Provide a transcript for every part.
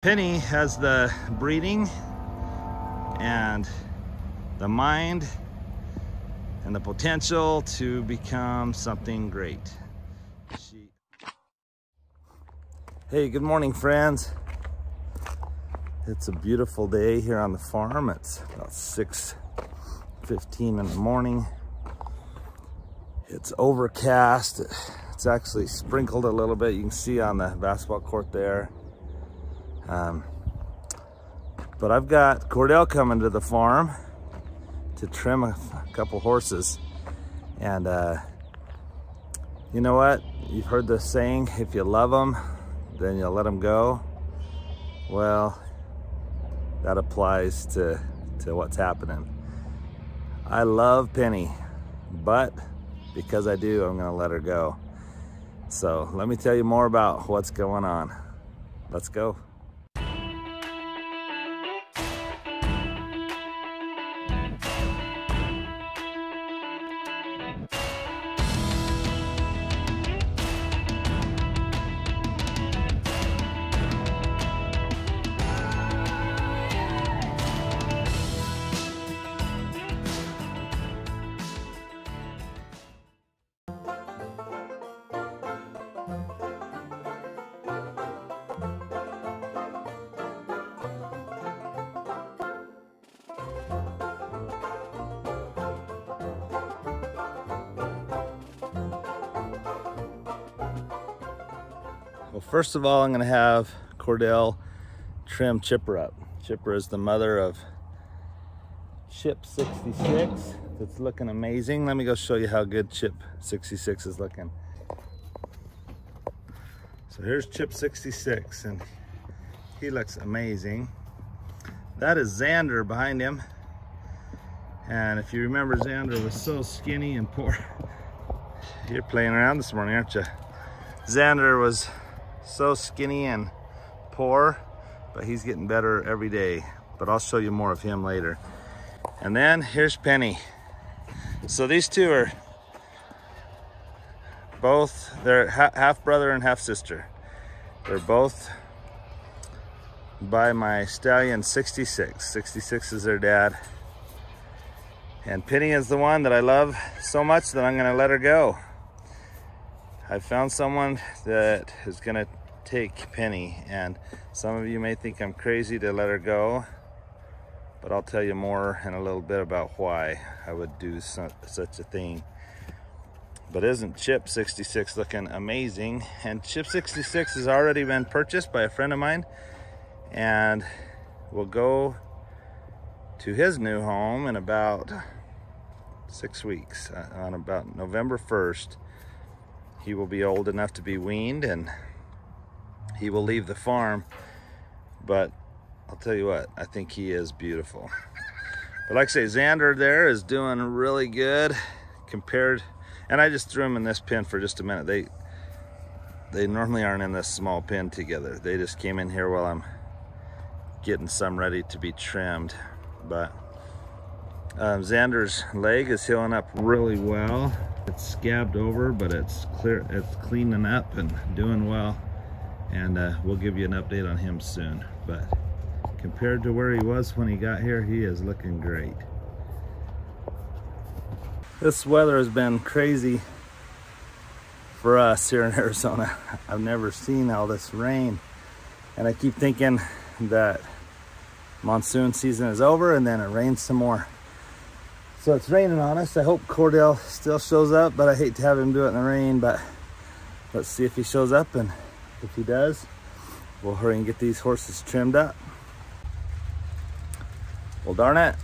Penny has the breeding and the mind and the potential to become something great. Hey, good morning, friends. It's a beautiful day here on the farm. It's about 6:15 in the morning. It's overcast. It's actually sprinkled a little bit. You can see on the basketball court there. But I've got Cordell coming to the farm to trim a couple horses. And you know what? You've heard the saying, if you love them, then you'll let them go. Well, that applies to what's happening. I love Penny, but because I do, I'm gonna let her go. So let me tell you more about what's going on. Let's go. Well, first of all, I'm gonna have Cordell trim Chipper up. Chipper is the mother of Chip 66. It's looking amazing. Let me go show you how good Chip 66 is looking. So here's Chip 66, and he looks amazing. That is Zander behind him. And if you remember, Zander was so skinny and poor. You're playing around this morning, aren't you? Zander was so skinny and poor, but he's getting better every day. But I'll show you more of him later. And then here's Penny. So these two are both, they're half brother and half sister. They're both by my stallion 66. 66 is their dad. And Penny is the one that I love so much that I'm gonna let her go. I found someone that is gonna take Penny, and some of you may think I'm crazy to let her go, but I'll tell you more in a little bit about why I would do such a thing. But isn't Chip 66 looking amazing? And Chip 66 has already been purchased by a friend of mine, and will go to his new home in about 6 weeks. On about November 1st, he will be old enough to be weaned, and he will leave the farm. But I'll tell you what, I think he is beautiful. But like I say, Zander there is doing really good compared, and I just threw him in this pen for just a minute. They normally aren't in this small pen together. They just came in here while I'm getting some ready to be trimmed. But Zander's leg is healing up really well. It's scabbed over, but it's cleaning up and doing well. And we'll give you an update on him soon. But compared to where he was when he got here, he is looking great. This weather has been crazy for us here in Arizona. I've never seen all this rain. And I keep thinking that monsoon season is over and then it rains some more. So it's raining on us. I hope Cordell still shows up, but I hate to have him do it in the rain. But let's see if he shows up, and if he does, we'll hurry and get these horses trimmed up. Well, darn it.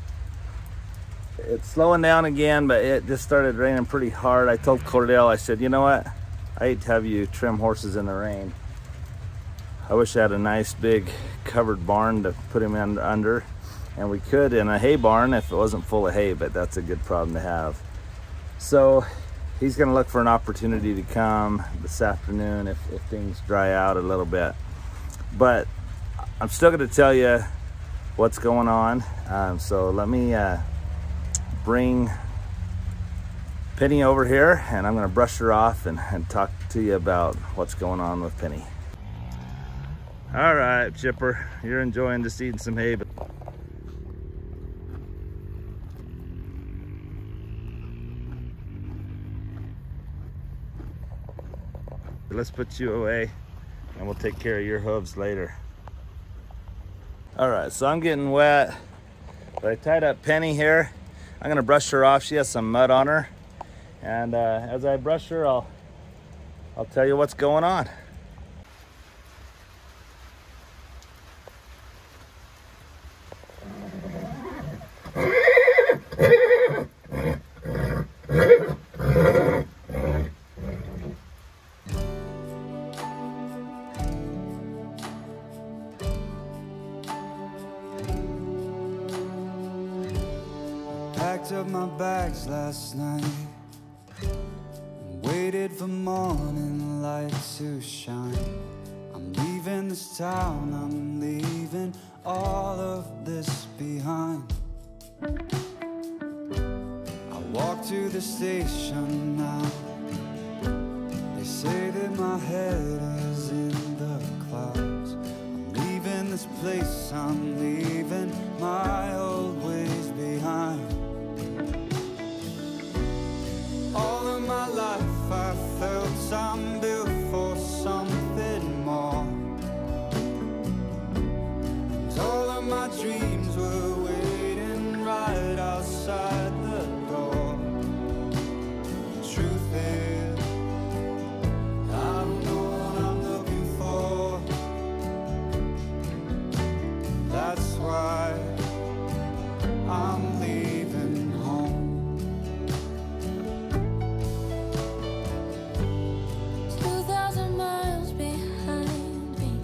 It's slowing down again, but it just started raining pretty hard. I told Cordell, I said, you know what? I hate to have you trim horses in the rain. I wish I had a nice big covered barn to put him in under. And we could in a hay barn if it wasn't full of hay, but that's a good problem to have. So he's gonna look for an opportunity to come this afternoon if things dry out a little bit. But I'm still gonna tell you what's going on. So let me bring Penny over here, and I'm gonna brush her off and talk to you about what's going on with Penny. All right, Chipper, you're enjoying just eating some hay. But let's put you away and we'll take care of your hooves later. All right, so I'm getting wet, but I tied up Penny here. I'm gonna brush her off. She has some mud on her. And as I brush her, I'll tell you what's going on. Packed up my bags last night and waited for morning light to shine. I'm leaving this town, I'm leaving all of this behind. I walk to the station now. They say that my head is in the clouds. I'm leaving this place, I'm leaving my old ways behind. All of my life I felt I'm built for something more. And all of my dreams were waiting right outside the door. The truth is, I don't know what I'm looking for. That's why I'm leaving home. 2,000 miles behind me,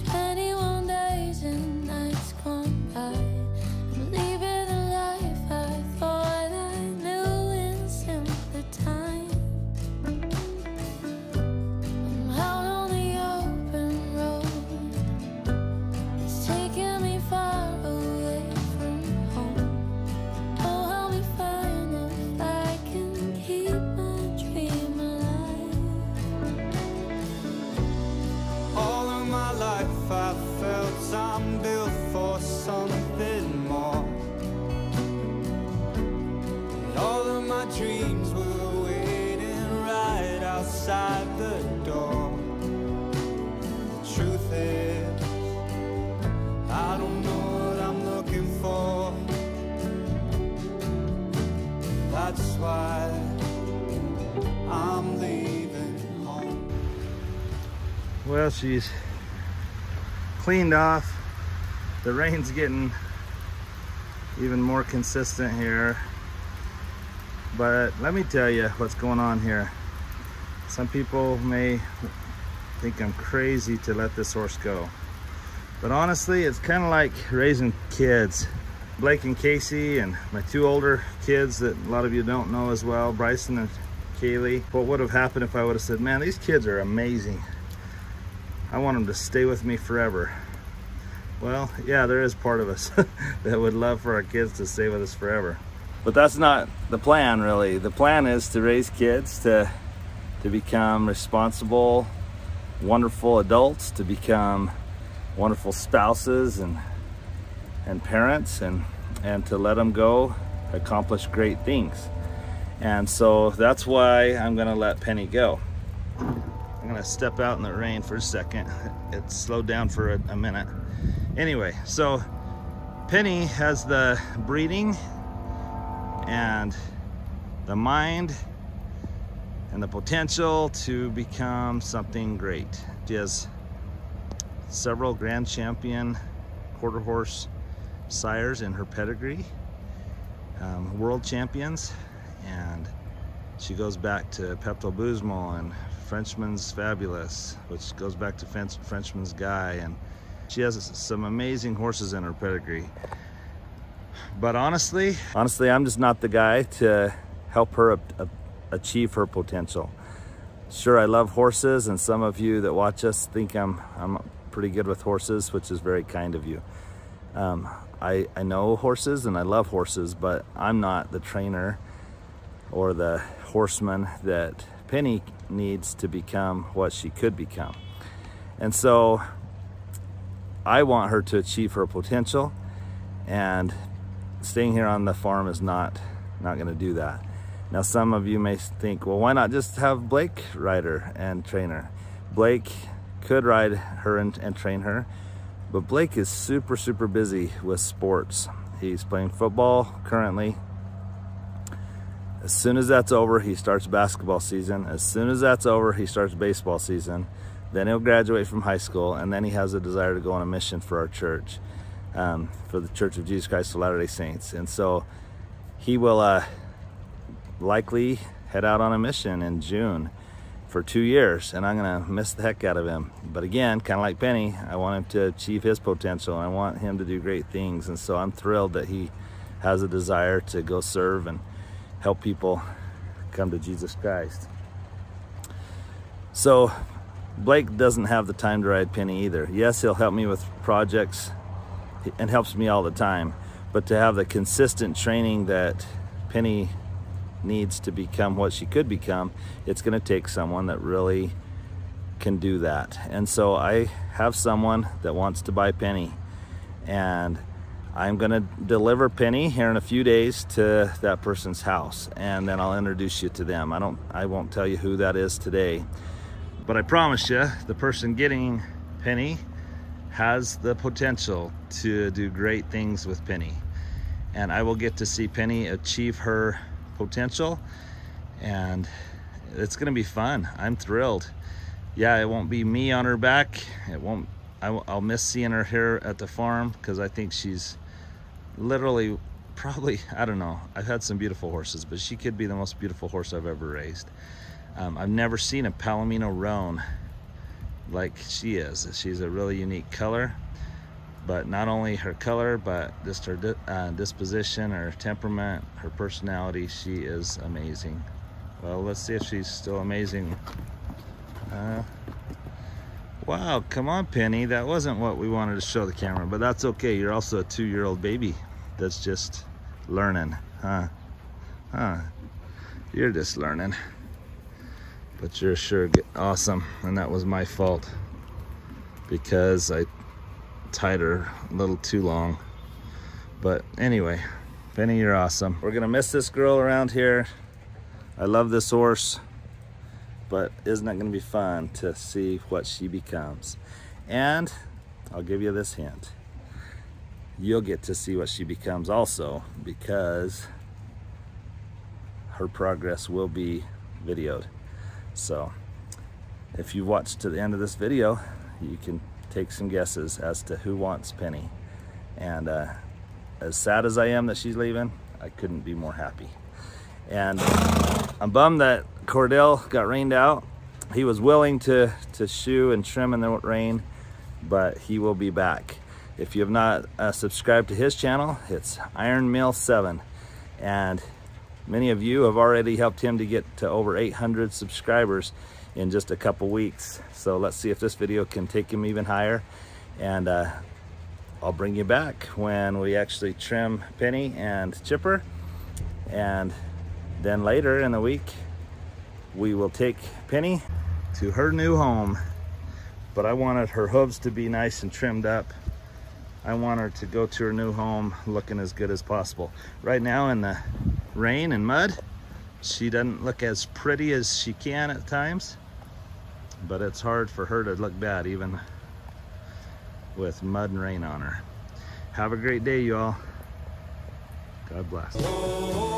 21 days and nights gone by. I'm leaving the life I thought I knew in simpler time. I'm out on the open road, it's taking me far away from home. Oh, help me find if I can keep my dream alive. All of my life I felt I'm built for something more. And all of my dreams were waiting right outside the door. The truth is, I don't know what I'm looking for. That's why I'm leaving home. Well, she's cleaned off. The rain's getting even more consistent here. But let me tell you what's going on here. Some people may think I'm crazy to let this horse go. But honestly, it's kind of like raising kids. Blake and Casey and my two older kids that a lot of you don't know as well, Bryson and Kaylee. What would have happened if I would have said, man, these kids are amazing. I want them to stay with me forever. Well, yeah, there is part of us that would love for our kids to stay with us forever. But that's not the plan, really. The plan is to raise kids to become responsible, wonderful adults, to become wonderful spouses and parents, and to let them go accomplish great things. And so that's why I'm gonna let Penny go. I'm gonna step out in the rain for a second. It slowed down for a minute. Anyway, so Penny has the breeding and the mind and the potential to become something great. She has several grand champion quarter horse sires in her pedigree, world champions, and she goes back to Pepto-Bismol and Frenchman's Fabulous, which goes back to Frenchman's Guy, and she has some amazing horses in her pedigree. But honestly, I'm just not the guy to help her achieve her potential. Sure, I love horses, and some of you that watch us think I'm pretty good with horses, which is very kind of you. I know horses and I love horses, but I'm not the trainer or the horseman that Penny needs to become what she could become. And so I want her to achieve her potential, and staying here on the farm is not going to do that. Now, some of you may think, well, why not just have Blake ride her and train her? Blake could ride her and train her, but Blake is super, super busy with sports. He's playing football currently. As soon as that's over, he starts basketball season. As soon as that's over, he starts baseball season. Then he'll graduate from high school, and then he has a desire to go on a mission for our church, for the Church of Jesus Christ of Latter-day Saints. And so he will likely head out on a mission in June for 2 years, and I'm gonna miss the heck out of him. But again, kind of like Penny, I want him to achieve his potential, and I want him to do great things. And so I'm thrilled that he has a desire to go serve and help people come to Jesus Christ. So Blake doesn't have the time to ride Penny either. Yes, he'll help me with projects and helps me all the time, but to have the consistent training that Penny needs to become what she could become, it's going to take someone that really can do that. And so I have someone that wants to buy Penny, and I'm going to deliver Penny here in a few days to that person's house, and then I'll introduce you to them. I won't tell you who that is today, but I promise you the person getting Penny has the potential to do great things with Penny, and I will get to see Penny achieve her potential, and it's gonna be fun. I'm thrilled. Yeah, it won't be me on her back. I'll miss seeing her here at the farm, because I think she's literally, probably, I don't know, I've had some beautiful horses, but she could be the most beautiful horse I've ever raised. I've never seen a Palomino roan like she is. She's a really unique color, but not only her color, but just her disposition, her temperament, her personality. She is amazing. Well, let's see if she's still amazing. Wow, come on, Penny. That wasn't what we wanted to show the camera, but that's okay. You're also a 2-year-old baby that's just learning, huh? You're just learning. But you're sure awesome, and that was my fault because I tied her a little too long. But anyway, Penny, you're awesome. We're gonna miss this girl around here. I love this horse, but isn't it gonna be fun to see what she becomes? And I'll give you this hint. You'll get to see what she becomes also, because her progress will be videoed. So if you watch to the end of this video, you can take some guesses as to who wants Penny. And as sad as I am that she's leaving, I couldn't be more happy. And I'm bummed that Cordell got rained out. He was willing to shoe and trim in the rain, but he will be back. If you have not subscribed to his channel, it's Iron Mill 7, and many of you have already helped him to get to over 800 subscribers in just a couple weeks. So let's see if this video can take him even higher, and I'll bring you back when we actually trim Penny and chipper, and then later in the week we will take Penny to her new home. But I wanted her hooves to be nice and trimmed up. I want her to go to her new home looking as good as possible. Right now in the rain and mud, she doesn't look as pretty as she can at times, but it's hard for her to look bad even with mud and rain on her. Have a great day, y'all. God bless.